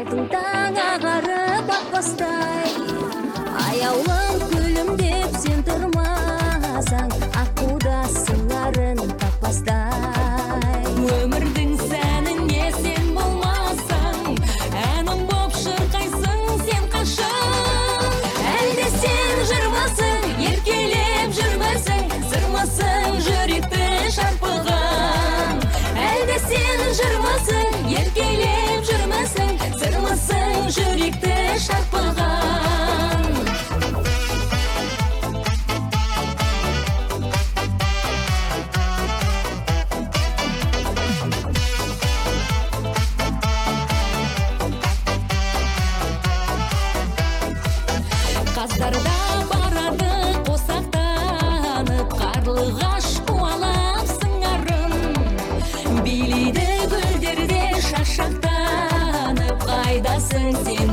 алтынтаң ағарып ақбастай. Аяулым күлім деп сен тұрмасаң, аққуда сыңарын таппастай. Өмірдің сәніне сен болмасаң, әнім боп шырқайсың сен қашан. Әлде сен жырмасың, еркелеп жүрмәсің, сырмасың жүректі шарпыған. Әлде сен жырмасың, еркелеп жүрмәсің, сырмасың жүректі шарпыған. Қаздарда барады қосақтанып, қарлығаш қуалап сыңарын. Билейді гүлдерде шашақтанып, қайдасың сен